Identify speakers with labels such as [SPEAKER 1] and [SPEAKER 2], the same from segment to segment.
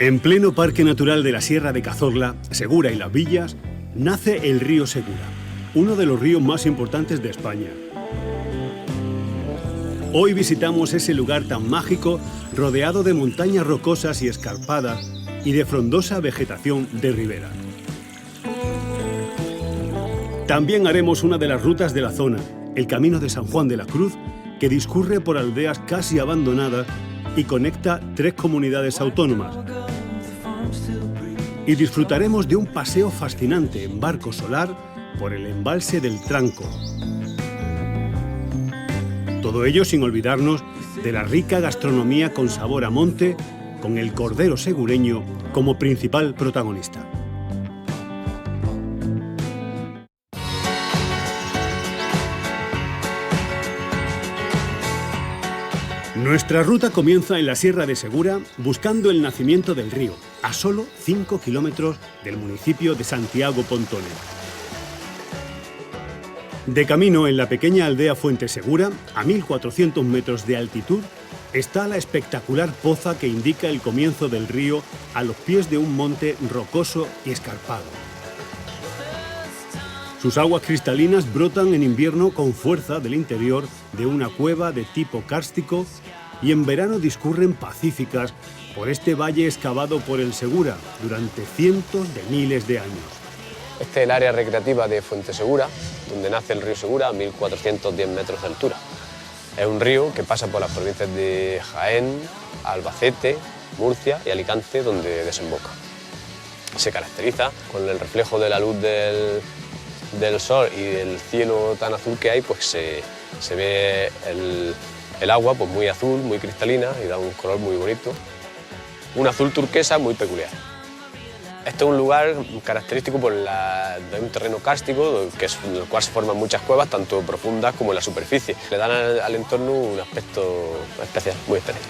[SPEAKER 1] En pleno Parque Natural de la Sierra de Cazorla, Segura y Las Villas, nace el río Segura, uno de los ríos más importantes de España. Hoy visitamos ese lugar tan mágico, rodeado de montañas rocosas y escarpadas y de frondosa vegetación de ribera. También haremos una de las rutas de la zona, el Camino de San Juan de la Cruz, que discurre por aldeas casi abandonadas y conecta 3 comunidades autónomas. Y disfrutaremos de un paseo fascinante en barco solar por el embalse del Tranco. Todo ello sin olvidarnos de la rica gastronomía con sabor a monte, con el cordero segureño como principal protagonista. Nuestra ruta comienza en la Sierra de Segura, buscando el nacimiento del río, a solo 5 kilómetros del municipio de Santiago Pontones. De camino en la pequeña aldea Fuente Segura, a 1400 metros de altitud, está la espectacular poza que indica el comienzo del río a los pies de un monte rocoso y escarpado. Sus aguas cristalinas brotan en invierno con fuerza del interior de una cueva de tipo kárstico y en verano discurren pacíficas por este valle excavado por el Segura durante cientos de miles de años.
[SPEAKER 2] Este es el área recreativa de Fuente Segura, donde nace el río Segura a 1410 metros de altura. Es un río que pasa por las provincias de Jaén, Albacete, Murcia y Alicante, donde desemboca. Se caracteriza con el reflejo de la luz del sol y del cielo tan azul que hay, pues se ve el agua pues muy azul, muy cristalina y da un color muy bonito. Un azul turquesa muy peculiar. Este es un lugar característico de un terreno kárstico en el cual se forman muchas cuevas, tanto profundas como en la superficie. Le dan al entorno un aspecto especial, muy especial.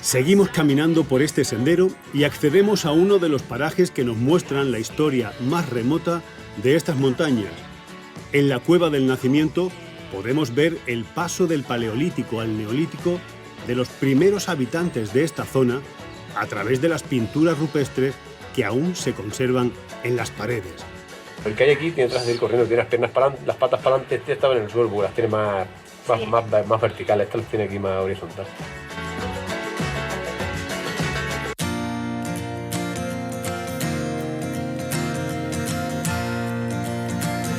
[SPEAKER 1] Seguimos caminando por este sendero y accedemos a uno de los parajes que nos muestran la historia más remota de estas montañas. En la Cueva del Nacimiento podemos ver el paso del Paleolítico al Neolítico de los primeros habitantes de esta zona a través de las pinturas rupestres que aún se conservan en las paredes.
[SPEAKER 3] El que hay aquí tiene que ir corriendo, tiene las patas para adelante, este estaba en el suelo, porque las tiene más verticales, esta las tiene aquí más horizontal.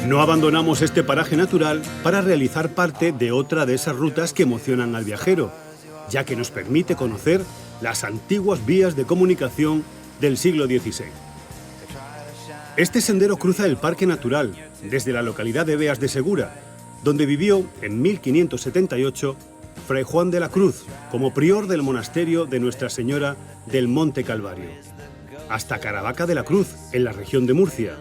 [SPEAKER 1] No abandonamos este paraje natural para realizar parte de otra de esas rutas que emocionan al viajero, ya que nos permite conocer las antiguas vías de comunicación del siglo XVI. Este sendero cruza el Parque Natural desde la localidad de Beas de Segura, donde vivió en 1578 Fray Juan de la Cruz como prior del monasterio de Nuestra Señora del Monte Calvario, hasta Caravaca de la Cruz, en la región de Murcia.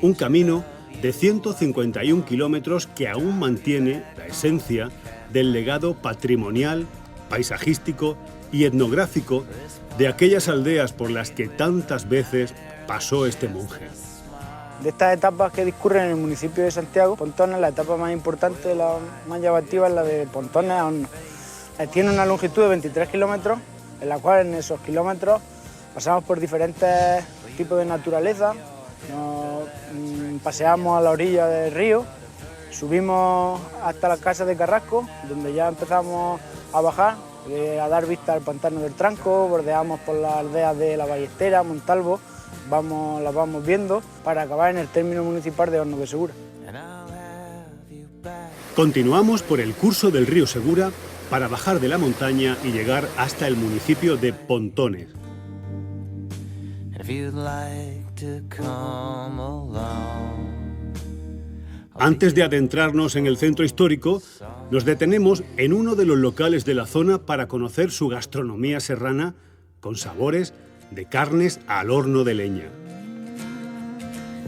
[SPEAKER 1] Un camino de 151 kilómetros que aún mantiene la esencia del legado patrimonial, paisajístico y etnográfico de aquellas aldeas por las que tantas veces pasó este monje.
[SPEAKER 4] De estas etapas que discurren en el municipio de Santiago, Pontones, la etapa más importante, la más llamativa es la de Pontones. Tiene una longitud de 23 kilómetros, en la cual en esos kilómetros pasamos por diferentes tipos de naturaleza. Nos paseamos a la orilla del río, subimos hasta la casa de Carrasco, donde ya empezamos a bajar, a dar vista al pantano del Tranco, bordeamos por las aldeas de La Ballestera, Montalvo, las vamos viendo para acabar en el término municipal de Hornos de Segura.
[SPEAKER 1] Continuamos por el curso del río Segura para bajar de la montaña y llegar hasta el municipio de Pontones. Antes de adentrarnos en el centro histórico, nos detenemos en uno de los locales de la zona para conocer su gastronomía serrana con sabores de carnes al horno de leña.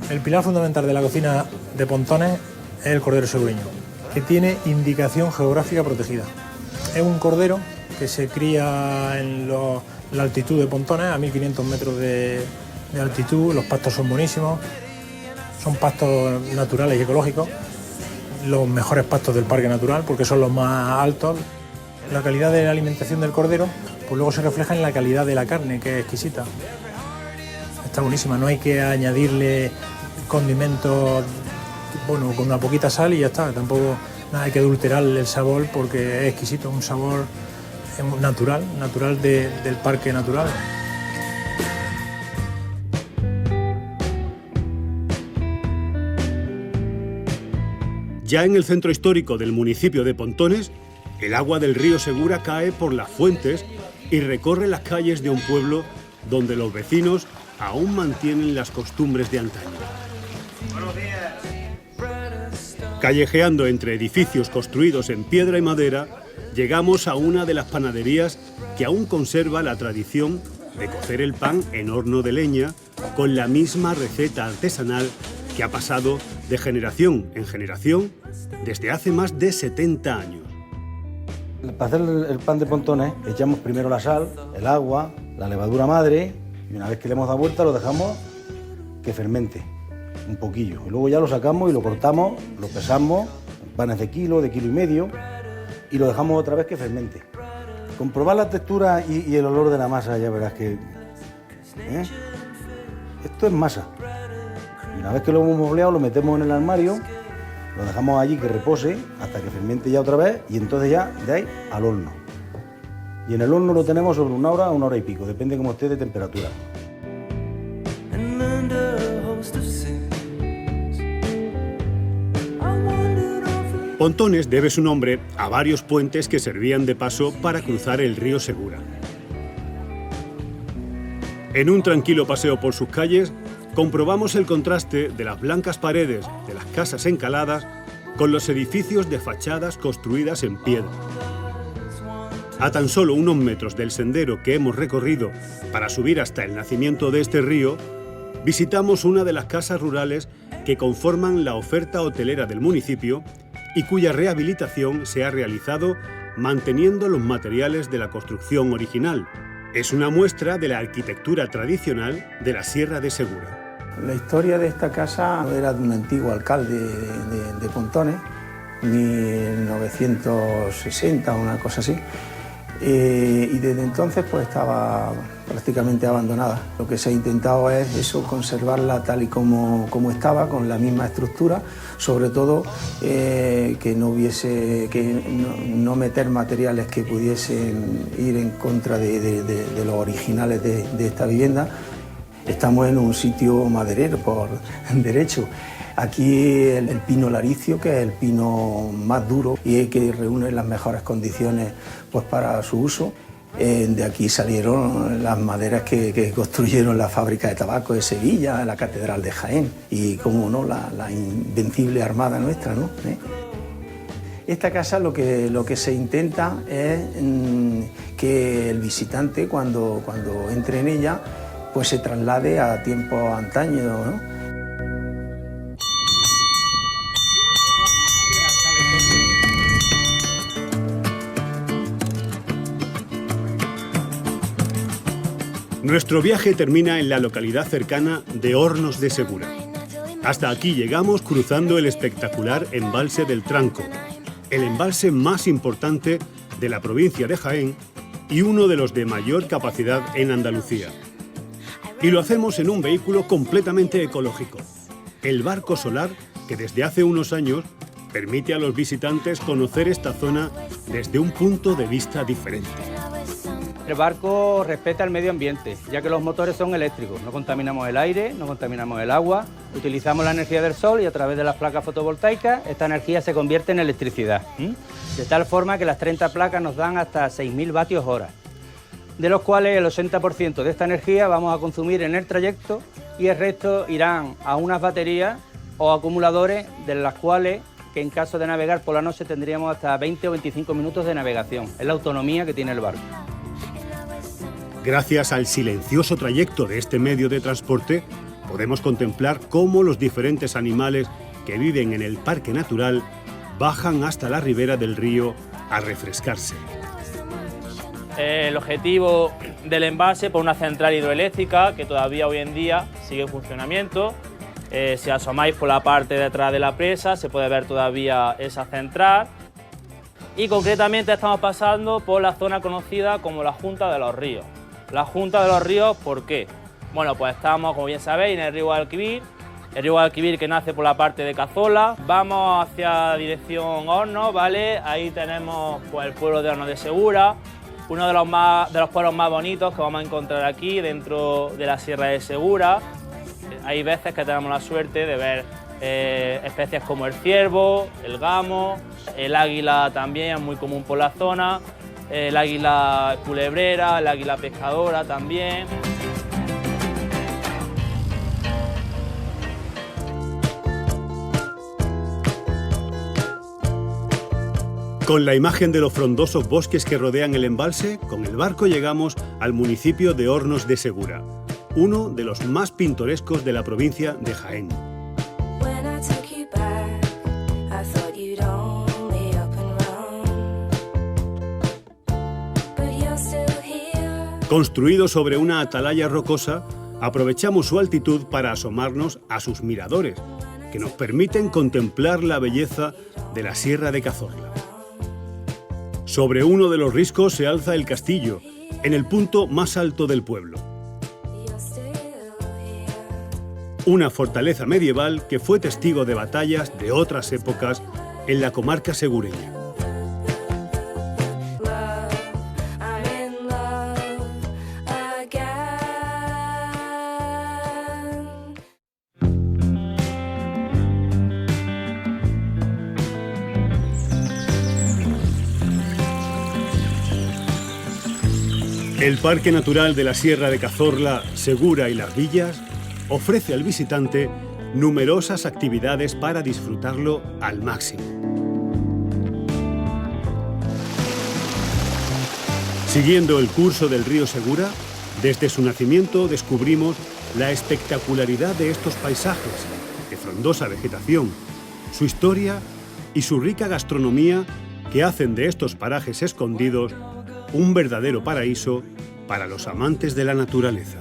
[SPEAKER 5] El pilar fundamental de la cocina de Pontones es el cordero segureño, que tiene indicación geográfica protegida. Es un cordero que se cría en la altitud de Pontones, a 1500 metros de altitud. Los pastos son buenísimos, son pastos naturales y ecológicos, los mejores pastos del parque natural porque son los más altos. La calidad de la alimentación del cordero pues luego se refleja en la calidad de la carne, que es exquisita. Está buenísima, no hay que añadirle condimentos, bueno, con una poquita sal y ya está. Tampoco nada, hay que adulterar el sabor porque es exquisito, un sabor natural del parque natural.
[SPEAKER 1] Ya en el centro histórico del municipio de Pontones, el agua del río Segura cae por las fuentes y recorre las calles de un pueblo donde los vecinos aún mantienen las costumbres de antaño. Callejeando entre edificios construidos en piedra y madera, llegamos a una de las panaderías que aún conserva la tradición de cocer el pan en horno de leña con la misma receta artesanal que ha pasado de generación en generación desde hace más de 70 años.
[SPEAKER 6] Para hacer el pan de Pontones echamos primero la sal, el agua, la levadura madre y una vez que le hemos dado vuelta lo dejamos que fermente un poquillo. Y luego ya lo sacamos y lo cortamos, lo pesamos, panes de kilo y medio y lo dejamos otra vez que fermente. Comprobar la textura y el olor de la masa, ya verás que... Esto es masa. Y una vez que lo hemos mobleado lo metemos en el armario, lo dejamos allí que repose hasta que fermente ya otra vez y entonces ya de ahí al horno. Y en el horno lo tenemos sobre una hora y pico, depende cómo esté de temperatura.
[SPEAKER 1] Pontones debe su nombre a varios puentes que servían de paso para cruzar el río Segura. En un tranquilo paseo por sus calles, comprobamos el contraste de las blancas paredes de las casas encaladas con los edificios de fachadas construidas en piedra. A tan solo unos metros del sendero que hemos recorrido para subir hasta el nacimiento de este río, visitamos una de las casas rurales que conforman la oferta hotelera del municipio y cuya rehabilitación se ha realizado manteniendo los materiales de la construcción original. Es una muestra de la arquitectura tradicional de la Sierra de Segura.
[SPEAKER 7] La historia de esta casa era de un antiguo alcalde de Pontones, 1960 o una cosa así, y desde entonces pues estaba prácticamente abandonada. Lo que se ha intentado es eso, conservarla tal y como estaba, con la misma estructura, sobre todo que no meter materiales que pudiesen ir en contra de los originales de esta vivienda. Estamos en un sitio maderero por derecho. Aquí el pino laricio, que es el pino más duro y que reúne las mejores condiciones pues, para su uso. De aquí salieron las maderas que construyeron la fábrica de tabaco de Sevilla, la catedral de Jaén y, como no, la invencible armada nuestra, ¿no? Esta casa lo que se intenta es que el visitante cuando entre en ella pues se traslade a tiempos antaños, ¿no?
[SPEAKER 1] Nuestro viaje termina en la localidad cercana de Hornos de Segura. Hasta aquí llegamos cruzando el espectacular embalse del Tranco, el embalse más importante de la provincia de Jaén y uno de los de mayor capacidad en Andalucía. Y lo hacemos en un vehículo completamente ecológico, el barco solar que desde hace unos años permite a los visitantes conocer esta zona desde un punto de vista diferente.
[SPEAKER 8] El barco respeta el medio ambiente, ya que los motores son eléctricos, no contaminamos el aire, no contaminamos el agua, utilizamos la energía del sol y a través de las placas fotovoltaicas esta energía se convierte en electricidad, de tal forma que las 30 placas nos dan hasta 6.000 vatios hora, de los cuales el 80% de esta energía vamos a consumir en el trayecto y el resto irán a unas baterías o acumuladores de las cuales, que en caso de navegar por la noche tendríamos hasta 20 o 25 minutos de navegación. Es la autonomía que tiene el barco.
[SPEAKER 1] Gracias al silencioso trayecto de este medio de transporte, podemos contemplar cómo los diferentes animales que viven en el parque natural bajan hasta la ribera del río a refrescarse.
[SPEAKER 9] El objetivo del embalse, por una central hidroeléctrica que todavía hoy en día sigue en funcionamiento. Si asomáis por la parte de atrás de la presa se puede ver todavía esa central. Y concretamente estamos pasando por la zona conocida como la Junta de los Ríos. La Junta de los Ríos, ¿por qué? Bueno, pues estamos, como bien sabéis, en el río Guadalquivir. El río Guadalquivir que nace por la parte de Cazorla. Vamos hacia dirección Hornos, ¿vale? Ahí tenemos pues, el pueblo de Hornos de Segura, uno de los pueblos más bonitos que vamos a encontrar aquí dentro de la Sierra de Segura. Hay veces que tenemos la suerte de ver especies como el ciervo, el gamo, el águila también es muy común por la zona, el águila culebrera, el águila pescadora también.
[SPEAKER 1] Con la imagen de los frondosos bosques que rodean el embalse, con el barco llegamos al municipio de Hornos de Segura, uno de los más pintorescos de la provincia de Jaén. Construido sobre una atalaya rocosa, aprovechamos su altitud para asomarnos a sus miradores, que nos permiten contemplar la belleza de la Sierra de Cazorla. Sobre uno de los riscos se alza el castillo, en el punto más alto del pueblo. Una fortaleza medieval que fue testigo de batallas de otras épocas en la comarca segureña. El Parque Natural de la Sierra de Cazorla, Segura y Las Villas ofrece al visitante numerosas actividades para disfrutarlo al máximo. Siguiendo el curso del río Segura, desde su nacimiento descubrimos la espectacularidad de estos paisajes, de frondosa vegetación, su historia y su rica gastronomía que hacen de estos parajes escondidos un verdadero paraíso para los amantes de la naturaleza.